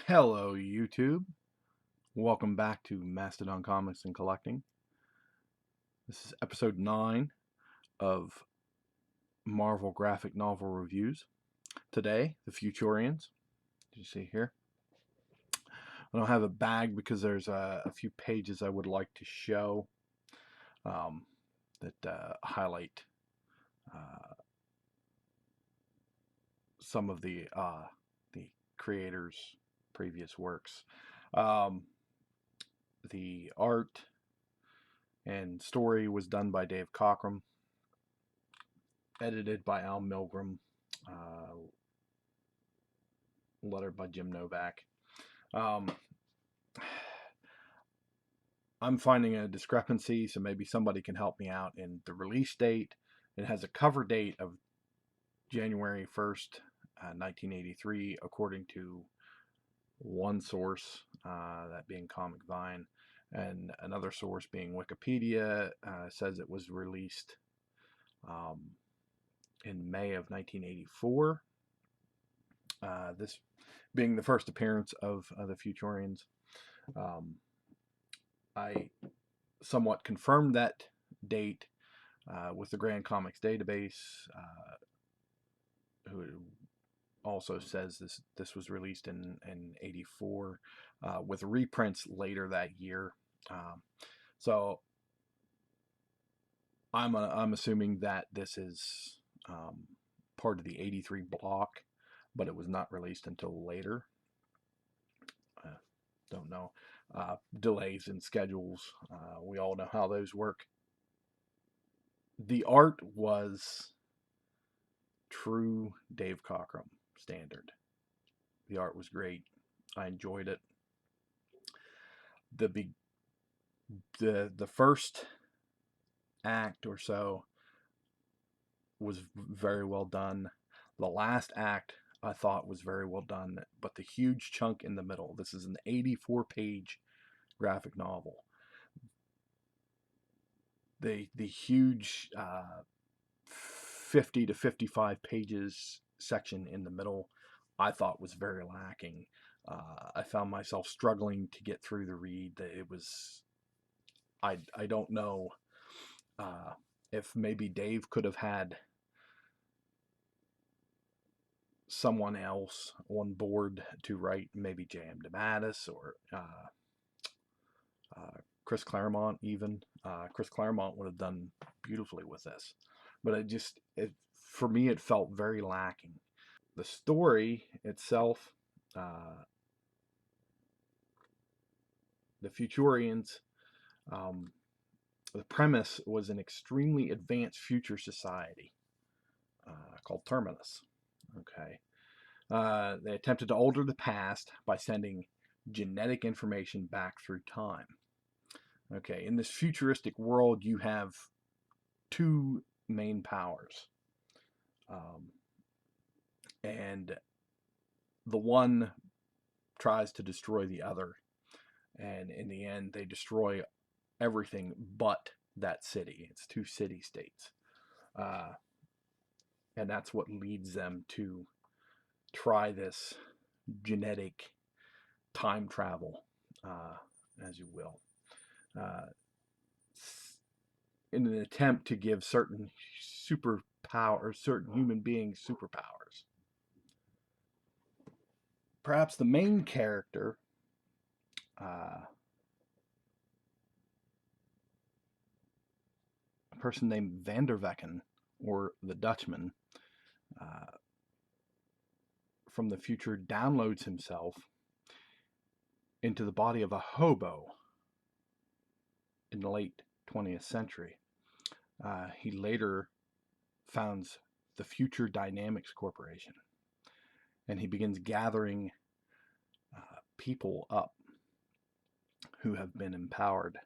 Hello, YouTube. Welcome back to Mastodon Comics and Collecting. This is episode 9 of Marvel graphic novel reviews. Today, the Futurians. Did you see here? I don't have a bag because there's a few pages I would like to show that highlight some of the creators' previous works. The art and story was done by Dave Cockrum, edited by Al Milgram, lettered by Jim Novak. I'm finding a discrepancy, so maybe somebody can help me out. In the release date, it has a cover date of January 1st, 1983, according to one source, that being Comic Vine, and another source being Wikipedia, says it was released in May of 1984. This being the first appearance of the Futurians. I somewhat confirmed that date with the Grand Comics database, who also says this was released in '84 with reprints later that year. So I'm assuming that this is part of the '83 block, but it was not released until later. Don't know. Delays in schedules. We all know how those work. The art was true Dave Cockrum standard. The art was great. I enjoyed it. The first act or so was very well done. The last act I thought was very well done, but the huge chunk in the middle, this is an 84-page graphic novel. The huge 50 to 55 pages section in the middle, I thought was very lacking. I found myself struggling to get through the read. It was, I don't know if maybe Dave could have had someone else on board to write, maybe J.M. DeMatteis or Chris Claremont even. Chris Claremont would have done beautifully with this. But for me, it felt very lacking. The story itself, the Futurians, the premise was an extremely advanced future society called Terminus. Okay. They attempted to alter the past by sending genetic information back through time. Okay, in this futuristic world, you have two main powers. And the one tries to destroy the other. And in the end, they destroy everything but that city. It's two city-states. And that's what leads them to try this genetic time travel, as you will, in an attempt to give certain superpowers, certain human beings superpowers. Perhaps the main character, a person named Van der Vecken, or the Dutchman, from the future downloads himself into the body of a hobo in the late 20th century. He later founds the Future Dynamics Corporation, and he begins gathering people up who have been empowered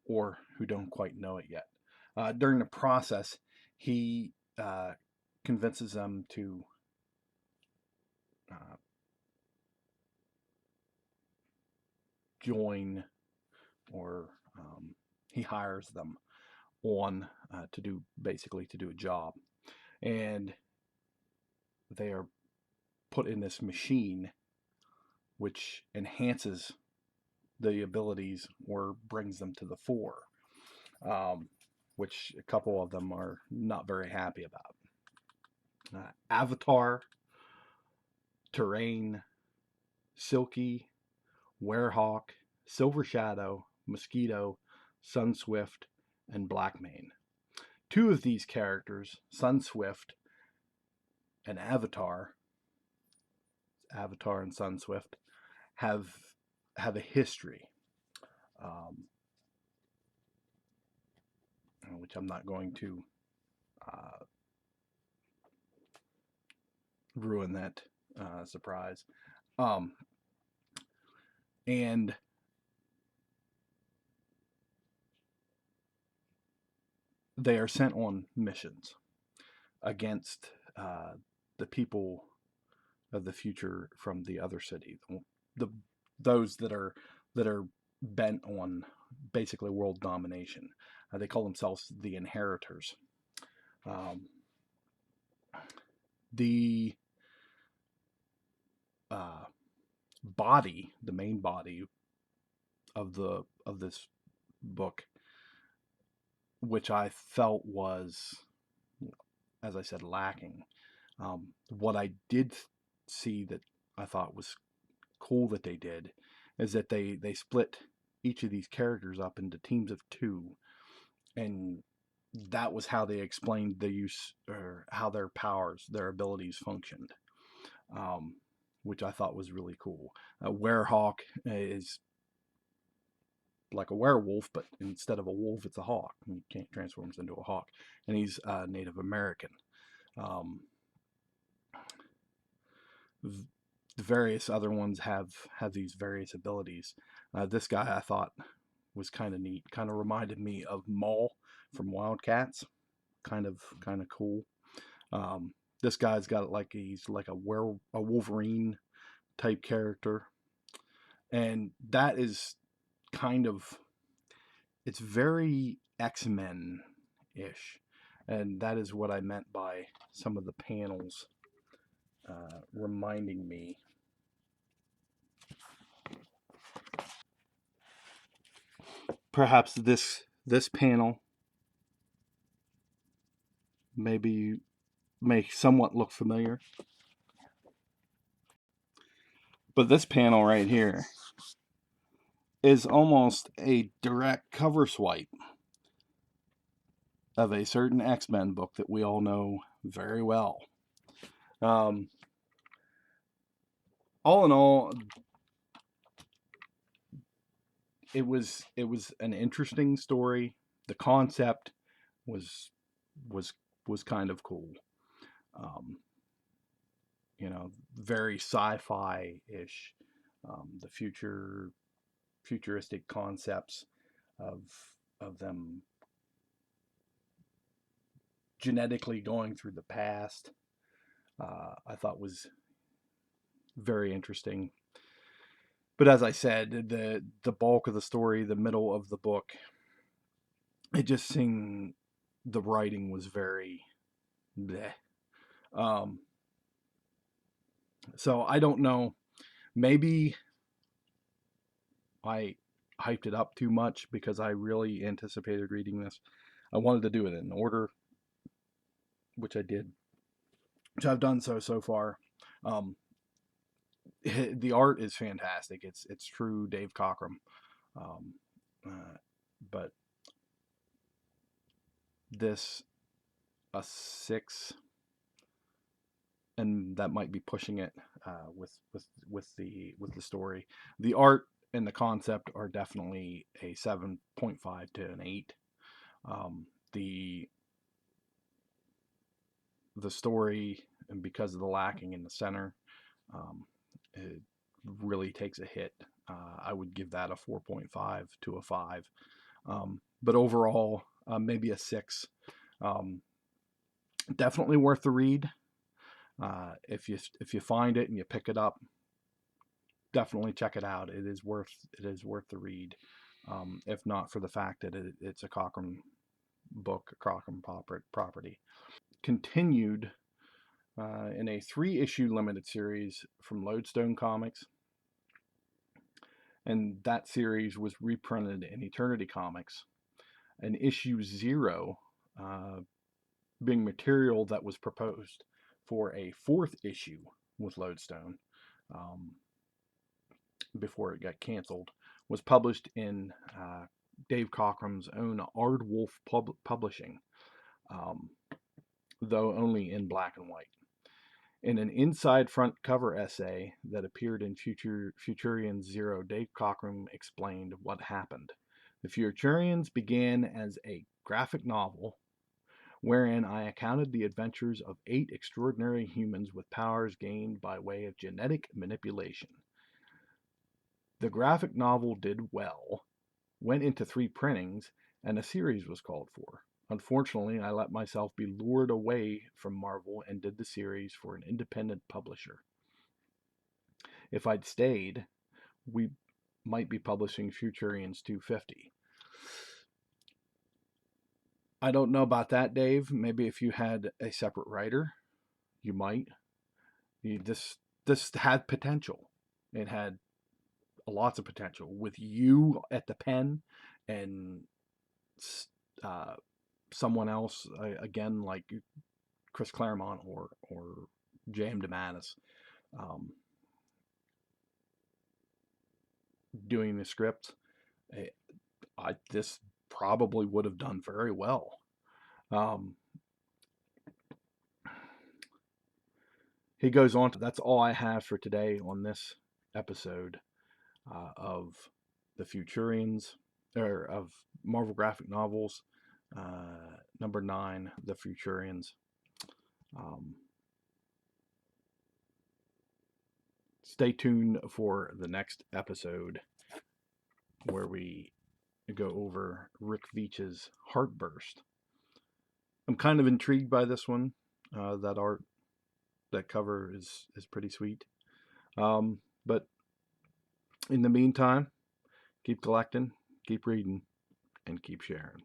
or who don't quite know it yet. During the process, he convinces them to join, or he hires them on to do a job, and they are put in this machine which enhances the abilities or brings them to the fore, which a couple of them are not very happy about. Avatar, Terrain, Silky, Werehawk, Silver Shadow, Mosquito, Sunswift, and Blackmane. Two of these characters, Sunswift and Avatar and Sunswift, have a history, um, which I'm not going to ruin that surprise. Um, and they are sent on missions against the people of the future from the other city, the those that are bent on basically world domination. They call themselves the Inheritors. Um, the uh, the main body of this book, which I felt was, as I said, lacking. What I did see that I thought was cool that they did is that they split each of these characters up into teams of two, and that was how they explained the use, or how their powers, their abilities functioned, um, which I thought was really cool. Werehawk is like a werewolf, but instead of a wolf, it's a hawk. He can't transform into a hawk, and he's Native American. Um, the various other ones have these various abilities. This guy I thought was kind of neat. Kind of reminded me of Maul from Wildcats. Kind of cool. This guy's got like he's like a Wolverine type character, and that is kind of, it's very X-Men ish, and that is what I meant by some of the panels reminding me. Perhaps this panel maybe may somewhat look familiar, but this panel right here is almost a direct cover swipe of a certain X-Men book that we all know very well. Um, all in all, it was an interesting story. The concept was was was kind of cool. Um, very sci-fi ish. The futuristic concepts of them genetically going through the past, I thought was very interesting. But as I said, the bulk of the story, the middle of the book, it just seemed the writing was very bleh. Um, so I don't know. Maybe I hyped it up too much because I really anticipated reading this. I wanted to do it in order, which I did, which I've done so far. Um, the art is fantastic. It's true Dave Cockrum, um, but this, a 6, and that might be pushing it with the story. The art and the concept are definitely a 7.5 to an 8. The story, and because of the lacking in the center, um, it really takes a hit. I would give that a 4.5 to a 5. But overall, maybe a 6. Um, Definitely worth the read. If you find it and you pick it up, definitely check it out. It is worth the read. If not for the fact that it's a Cockrum book, a Cockrum property. Continued in a 3-issue limited series from Lodestone Comics. And that series was reprinted in Eternity Comics. And issue 0 being material that was proposed for a 4th issue with Lodestone before it got canceled, was published in Dave Cockrum's own Aardwolf Publishing, um, though only in black and white. In an inside front cover essay that appeared in Futurians 0, Dave Cockrum explained what happened. The Futurians began as a graphic novel wherein I accounted the adventures of 8 extraordinary humans with powers gained by way of genetic manipulation. The graphic novel did well, went into 3 printings, and a series was called for. Unfortunately, I let myself be lured away from Marvel and did the series for an independent publisher. If I'd stayed, we might be publishing Futurians 250. I don't know about that, Dave. Maybe if you had a separate writer, you might. This had potential. It had lots of potential with you at the pen and someone else again like Chris Claremont or J.M. DeMatteis doing the script. This probably would have done very well. He goes on to, that's all I have for today on this episode of the Futurians, or of Marvel graphic novels, number 9, the Futurians. Stay tuned for the next episode where we go over Rick Veitch's Heartburst. I'm kind of intrigued by this one. That art, that cover is pretty sweet. But in the meantime, keep collecting, keep reading, and keep sharing.